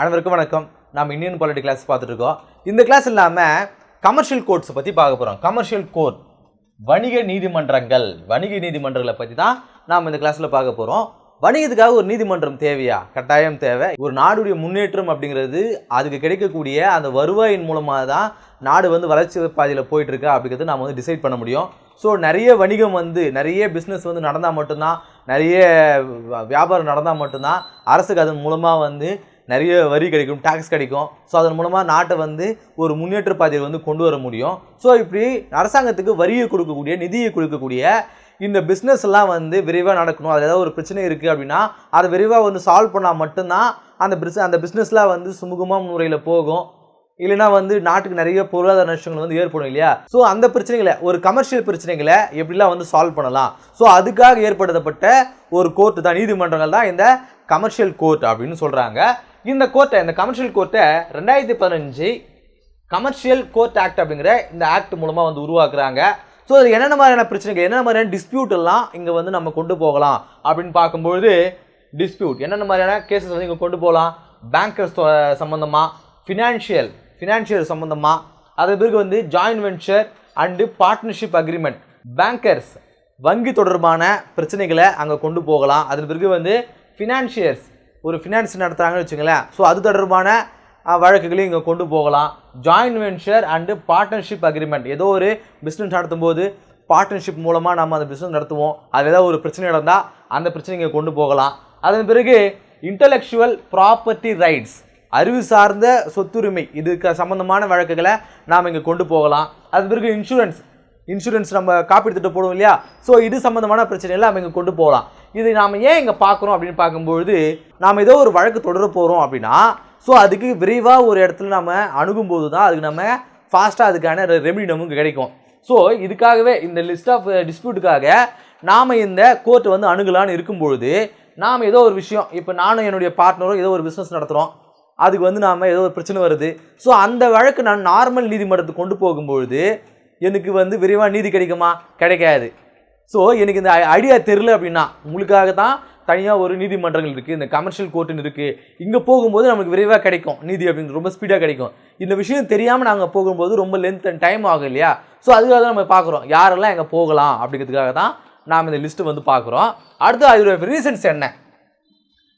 அனைவருக்கும் வணக்கம். நாம் இந்தியன் பாலிட்டி கிளாஸ் பார்த்துட்டு இருக்கோம். இந்த கிளாஸ் இல்லாமல் கமர்ஷியல் கோர்ட்ஸ் பற்றி பார்க்க போகிறோம். கமர்ஷியல் கோர்ட் வணிக நீதிமன்றங்களை பற்றி தான் நாம் இந்த கிளாஸில் பார்க்க போகிறோம். வணிகத்துக்காக ஒரு நீதிமன்றம் தேவையா? கட்டாயம் தேவை. ஒரு நாடுடைய முன்னேற்றம் அப்படிங்கிறது அதுக்கு கிடைக்கக்கூடிய அந்த வருவாயின் மூலமாக தான் நாடு வளர்ச்சி பாதையில் போயிட்டு இருக்கா அப்படிங்கிறது நாம் டிசைட் பண்ண முடியும். ஸோ நிறைய வணிகம் நிறைய பிஸ்னஸ் நடந்தால் மட்டும்தான், நிறைய வியாபாரம் நடந்தால் மட்டும்தான் அரசுக்கு அதன் மூலமாக நிறைய வரி கிடைக்கும், டேக்ஸ் கிடைக்கும். ஸோ அதன் மூலமாக நாட்டை ஒரு முன்னேற்ற பாதையில் கொண்டு வர முடியும். ஸோ இப்படி அரசாங்கத்துக்கு வரியை கொடுக்கக்கூடிய, நிதியை கொடுக்கக்கூடிய இந்த பிஸ்னஸ் எல்லாம் விரைவாக நடக்கணும். அதில் ஏதாவது ஒரு பிரச்சனை இருக்குது அப்படின்னா அதை விரைவாக சால்வ் பண்ணால் மட்டும்தான் அந்த பிஸ்னஸ்லாம் சுமூகமாக முறையில் போகும். இல்லைனா நாட்டுக்கு நிறைய பொருளாதார நஷ்டங்கள் ஏற்படும் இல்லையா? ஸோ அந்த பிரச்சனைகளை, ஒரு கமர்ஷியல் பிரச்சனைகளை எப்படிலாம் சால்வ் பண்ணலாம், ஸோ அதுக்காக ஏற்படுத்தப்பட்ட ஒரு கோர்ட்டு தான், நீதிமன்றங்கள் தான் இந்த கமர்ஷியல் கோர்ட் அப்படின்னு சொல்கிறாங்க. இந்த கமர்ஷியல் கோர்ட்டை 2015 கமர்ஷியல் கோர்ட் ஆக்ட் அப்படிங்கிற இந்த ஆக்ட் மூலமாக உருவாக்குறாங்க. ஸோ அது என்னென்ன மாதிரியான பிரச்சனைகள், என்னென்ன மாதிரியான டிஸ்பியூட் எல்லாம் இங்கே நம்ம கொண்டு போகலாம் அப்படின்னு பார்க்கும்பொழுது, டிஸ்பியூட் என்னென்ன மாதிரியான கேசஸ் இங்கே கொண்டு போகலாம்? பேங்கர்ஸ் சம்மந்தமாக, ஃபினான்ஷியல் சம்மந்தமாக, அது பிறகு joint venture and partnership agreement, bankers வங்கி தொடர்பான பிரச்சனைகளை அங்கே கொண்டு போகலாம். அதன் பிறகு ஃபினான்ஷியர்ஸ் ஒரு ஃபினான்ஸ் நடத்துகிறாங்கன்னு வச்சுங்களேன், ஸோ அது தொடர்பான வழக்குகளையும் இங்கே கொண்டு போகலாம். Joint venture and partnership agreement, ஏதோ ஒரு பிஸ்னஸ் நடத்தும் போது பார்ட்னர்ஷிப் மூலமாக நம்ம அந்த பிஸ்னஸ் நடத்துவோம், அது ஏதாவது ஒரு பிரச்சனை நடந்தால் அந்த பிரச்சனை இங்கே கொண்டு போகலாம். அதன் பிறகு இன்டலெக்சுவல் ப்ராப்பர்ட்டி ரைட்ஸ், அறிவு சார்ந்த சொத்துரிமை, இதுக்கு சம்மந்தமான வழக்குகளை நாம் இங்கே கொண்டு போகலாம். அது பிறகு இன்சூரன்ஸ் நம்ம காப்பீடு திட்டம் போடுவோம் இல்லையா? ஸோ இது சம்மந்தமான பிரச்சனைகளை நம்ம இங்கே கொண்டு போகலாம். இது நாம் ஏன் இங்கே பார்க்குறோம் அப்படின்னு பார்க்கும்பொழுது, நாம் ஏதோ ஒரு வழக்கு தொடர போகிறோம் அப்படின்னா, ஸோ அதுக்கு விரைவாக ஒரு இடத்துல நம்ம அணுகும்போது தான் அதுக்கு நம்ம ஃபாஸ்ட்டாக அதுக்கான ரெமெடி நமக்கு கிடைக்கும். ஸோ இதுக்காகவே இந்த லிஸ்ட் ஆஃப் டிஸ்பியூட்டுக்காக நாம் இந்த கோர்ட் அணுகலான்னு இருக்கும்பொழுது, நாம் ஏதோ ஒரு விஷயம், இப்போ நானும் என்னுடைய பார்ட்னரும் ஏதோ ஒரு பிஸ்னஸ் நடத்துகிறோம், அதுக்கு நாம் ஏதோ ஒரு பிரச்சனை வருது. ஸோ அந்த வழக்கு நான் நார்மல் நீதிமன்றத்துக்கு கொண்டு போகும்பொழுது எனக்கு விரைவாக நீதி கிடைக்குமா? கிடைக்காது. ஸோ எனக்கு இந்த ஐடியா தெரில அப்படின்னா, உங்களுக்காக தான் தனியாக ஒரு நீதிமன்றங்கள் இருக்குது, இந்த கமர்ஷியல் கோர்ட்டுன்னு இருக்குது. இங்கே போகும்போது நமக்கு விரைவாக கிடைக்கும் நீதி அப்படின்னு, ரொம்ப ஸ்பீடாக கிடைக்கும். இந்த விஷயம் தெரியாமல் நாங்கள் போகும்போது ரொம்ப லென்த் அண்ட் டைம் ஆகும் இல்லையா? ஸோ அதுக்காக தான் நம்ம பார்க்குறோம் யாரெல்லாம் எங்கே போகலாம் அப்படிங்கிறதுக்காக தான் நாம் இந்த லிஸ்ட்டு பார்க்குறோம். அடுத்து அதோட ரீசன்ஸ் என்ன,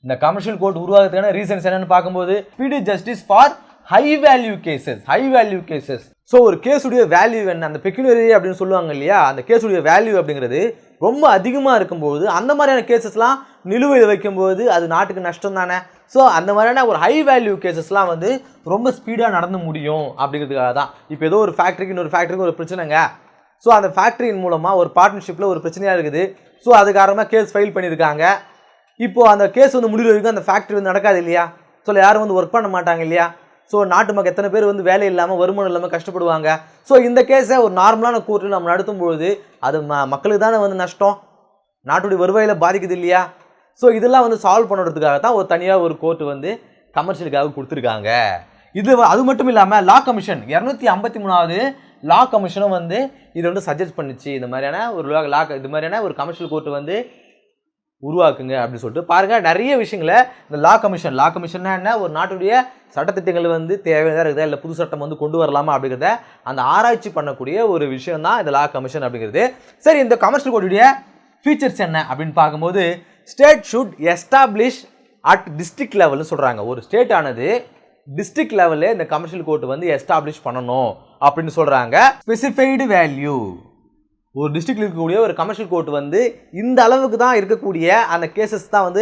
இந்த கமர்ஷியல் கோர்ட் உருவாகிறதுக்கான ரீசன்ஸ் என்னன்னு பார்க்கும்போது, speedy justice for high value cases. So ஒரு கேஸுடைய வேல்யூ என்ன, அந்த பெக்யூனரி அப்படின்னு சொல்லுவாங்க இல்லையா, அந்த கேஸுடைய வேல்யூ அப்படிங்கிறது ரொம்ப அதிகமாக இருக்கும்போது, அந்த மாதிரியான கேசஸ்லாம் நிலுவையில் வைக்கும்போது அது நாட்டுக்கு நஷ்டம் தானே. ஸோ அந்த மாதிரியான ஒரு ஹை வேல்யூ கேசஸ்லாம் ரொம்ப ஸ்பீடாக நடந்து முடியும் அப்படிங்கிறதுக்காக தான். இப்போ ஏதோ ஒரு ஃபேக்ட்ரிக்கு இன்னொரு ஃபேக்ட்ரிக்கு ஒரு பிரச்சனைங்க, ஸோ அந்த ஃபேக்ட்ரியின் மூலமாக ஒரு பார்ட்னர்ஷிப்பில் ஒரு பிரச்சனையாக இருக்குது, ஸோ அது காரணமாக கேஸ் ஃபைல் பண்ணியிருக்காங்க. இப்போது அந்த கேஸ் முடிவு வரைக்கும் அந்த ஃபேக்ட்ரி நடக்காது இல்லையா? ஸோ யாரும் ஒர்க் பண்ண மாட்டாங்க இல்லையா? ஸோ நாட்டு மக்கள் எத்தனை பேர் வேலை இல்லாமல், வருமானம் இல்லாமல் கஷ்டப்படுவாங்க. ஸோ இந்த கேஸை ஒரு நார்மலான கோர்ட்டில் நம்ம நடத்தும்பொழுது அது மக்களுக்கு தானே நஷ்டம், நாட்டுடைய வருவாயில் பாதிக்குது இல்லையா? ஸோ இதெல்லாம் சால்வ் பண்ணுறதுக்காக தான் ஒரு தனியாக ஒரு கோர்ட்டு கமர்ஷியலுக்காக கொடுத்துருக்காங்க. இது அது மட்டும் இல்லாமல் லா கமிஷன் 253வது லா கமிஷனும் இது சஜஸ்ட் பண்ணிச்சு, இந்த மாதிரியான ஒரு இது மாதிரியான ஒரு கமர்ஷியல் கோர்ட்டு உருவாக்குங்க அப்படின்னு சொல்லிட்டு பாருங்கள். நிறைய விஷயங்களை இந்த லா கமிஷன்னா என்ன, ஒரு நாட்டுடைய சட்டத்திட்டங்கள் தேவையாக இருக்குதா, இல்லை புது சட்டம் கொண்டு வரலாமா அப்படிங்கிறத அந்த ஆராய்ச்சி பண்ணக்கூடிய ஒரு விஷயம் தான் இந்த லா கமிஷன் அப்படிங்கிறது. சரி, இந்த கமர்ஷியல் கோர்ட்டுடைய ஃபீச்சர்ஸ் என்ன அப்படின்னு பார்க்கும்போது, state should establish at district லெவல்னு சொல்கிறாங்க. ஒரு ஸ்டேட் ஆனது டிஸ்ட்ரிக்ட் லெவலில் இந்த கமர்ஷியல் கோர்ட்டு எஸ்டாப்ளிஷ் பண்ணணும் அப்படின்னு சொல்கிறாங்க. ஸ்பெசிஃபைடு வேல்யூ, ஒரு டிஸ்ட்ரிக்டில் இருக்கக்கூடிய ஒரு கமர்ஷியல் கோர்ட் இந்த அளவுக்கு தான் இருக்கக்கூடிய அந்த கேசஸ் தான்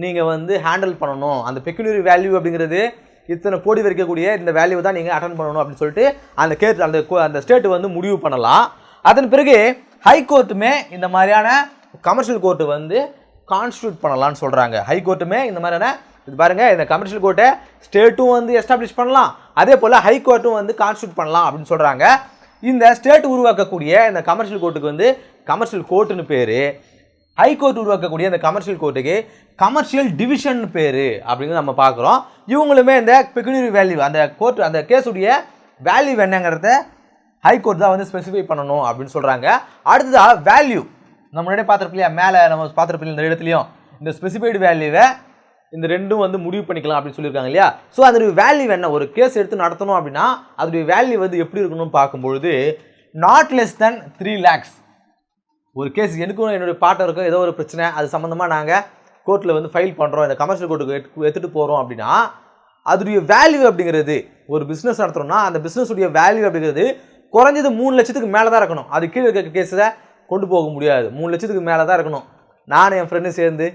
நீங்கள் ஹேண்டில் பண்ணணும். அந்த பெக்யூனரி வேல்யூ அப்படிங்கிறது இத்தனை கோடி வரைக்கக்கூடிய இந்த வேல்யூ தான் நீங்கள் அட்டன் பண்ணணும் அப்படின்னு சொல்லிட்டு அந்த ஸ்டேட்டு முடிவு பண்ணலாம். அதன் பிறகு ஹை கோர்ட்டுமே இந்த மாதிரியான கமர்ஷியல் கோர்ட்டு கான்ஸ்டியூட் பண்ணலான்னு சொல்கிறாங்க. ஹை கோர்ட்டுமே இந்த மாதிரியான, இது பாருங்கள், இந்த கமர்ஷியல் கோர்ட்டை ஸ்டேட்டும் எஸ்டாப்ளிஷ் பண்ணலாம், அதே போல் ஹை கோர்ட்டும் கான்ஸ்டியூட் பண்ணலாம் அப்படின்னு சொல்கிறாங்க. இந்த ஸ்டேட் உருவாக்கக்கூடிய இந்த கமர்ஷியல் கோர்ட்டுக்கு கமர்ஷியல் கோர்ட்டுன்னு பேர், ஹை கோர்ட் உருவாக்கக்கூடிய இந்த கமர்ஷியல் கோர்ட்டுக்கு கமர்ஷியல் டிவிஷன் பேர் அப்படிங்கிறது நம்ம பார்க்குறோம். இவங்களுமே இந்த பெக்யூனரி வேல்யூ, அந்த கேஸுடைய வேல்யூ என்னங்கிறத ஹை கோர்ட் தான் ஸ்பெசிஃபை பண்ணணும் அப்படின்னு சொல்கிறாங்க. அடுத்ததாக வேல்யூ, நம்ம முன்னாடியே பார்த்துருப்பில்லையா, மேலே நம்ம பார்த்துருப்பில்ல இந்த இடத்துலையும், இந்த ஸ்பெசிஃபைடு வேல்யூவை இந்த ரெண்டும் வந்து முடிவு பண்ணிக்கலாம் அப்படின்னு சொல்லியிருக்காங்க இல்லையா. ஸோ அதோடைய வேல்யூ என்ன, ஒரு கேஸ் எடுத்து நடத்தணும் அப்படின்னா அதோடைய வேல்யூ வந்து எப்படி இருக்கணும்னு பார்க்கும்பொழுது நாட் லெஸ் தென் 3 lakhs. ஒரு கேஸ் எனக்கும் என்னுடைய பார்ட்னருக்கும் ஏதோ ஒரு பிரச்சனை, அது சம்மந்தமாக நாங்கள் கோர்ட்டில் வந்து ஃபைல் பண்ணுறோம், இந்த கமர்ஷியல் கோர்ட்டுக்கு எடுத்துகிட்டு போகிறோம் அப்படின்னா அதோடைய வேல்யூ அப்படிங்கிறது, ஒரு பிஸ்னஸ் நடத்துகிறோம்னா அந்த பிஸ்னஸுடைய வேல்யூ அப்படிங்கிறது குறைஞ்சது 3 லட்சத்துக்கு மேலே தான் இருக்கணும். அது கீழே இருக்க கேஸை கொண்டு போக முடியாது, 3 லட்சத்துக்கு மேலே தான் இருக்கணும். நான் என் ஃப்ரெண்டு சேர்ந்து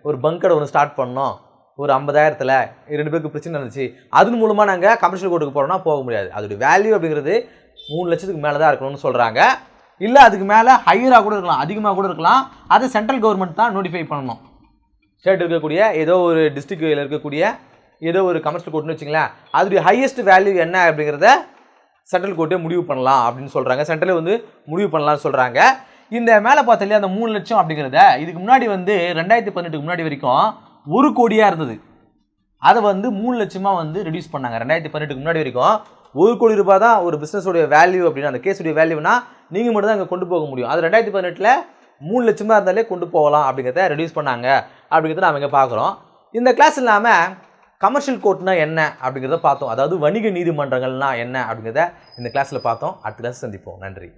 ஒரு பங்கடை ஒன்று ஸ்டார்ட் பண்ணோம், ஒரு 50,000த்தில் 2 பேருக்கு பிரச்சனை இருந்துச்சு, அதன் மூலமாக நாங்கள் கமர்ஷியல் கோர்ட்டுக்கு போகிறோம்னா போக முடியாது. அதோடைய வேல்யூ அப்படிங்கிறது 3 லட்சத்துக்கு மேலே தான் இருக்கணும்னு சொல்கிறாங்க. இல்லை அதுக்கு மேலே ஹையராக கூட இருக்கலாம், அதிகமாக கூட இருக்கலாம். அதை சென்ட்ரல் கவர்மெண்ட் தான் நோட்டிஃபை பண்ணணும். ஸ்டேட் இருக்கக்கூடிய ஏதோ ஒரு டிஸ்ட்ரிக்டில் இருக்கக்கூடிய ஏதோ ஒரு கமர்ஷியல் கோர்ட்னு வச்சுங்களேன், அதோடைய ஹையஸ்ட் வேல்யூ என்ன அப்படிங்கிறத சென்ட்ரல் கோர்ட்டே முடிவு பண்ணலாம் அப்படின்னு சொல்கிறாங்க. சென்ட்ரலே வந்து முடிவு பண்ணலாம்னு சொல்கிறாங்க. இந்த மேலே பார்த்தாலே அந்த 3 லட்சம் அப்படிங்கிறத இதுக்கு முன்னாடி வந்து 2018க்கு முன்னாடி வரைக்கும் 1 கோடியாக இருந்தது. அதை வந்து 3 லட்சமாக வந்து ரெடியூஸ் பண்ணாங்க. 2018க்கு முன்னாடி வரைக்கும் 1 கோடி ரூபாய் தான் ஒரு பிஸ்னஸோடைய வேல்யூ அப்படின்னா, அந்த கேஸுடைய வேல்யூனா நீங்கள் மட்டும் தான் அங்கே கொண்டு போக முடியும். அது 2018ல் 3 லட்சமாக இருந்தாலே கொண்டு போகலாம் அப்படிங்கிறத ரெடியூஸ் பண்ணாங்க அப்படிங்கிறத நாம் இங்கே பார்க்குறோம். இந்த கிளாஸ் இல்லாமல் கமர்ஷியல் கோர்ட்னா என்ன அப்படிங்கிறத பார்த்தோம். அதாவது வணிக நீதிமன்றங்கள்னா என்ன அப்படிங்கிறத இந்த கிளாஸில் பார்த்தோம். அடுத்த கிளாஸ் சந்திப்போம். நன்றி.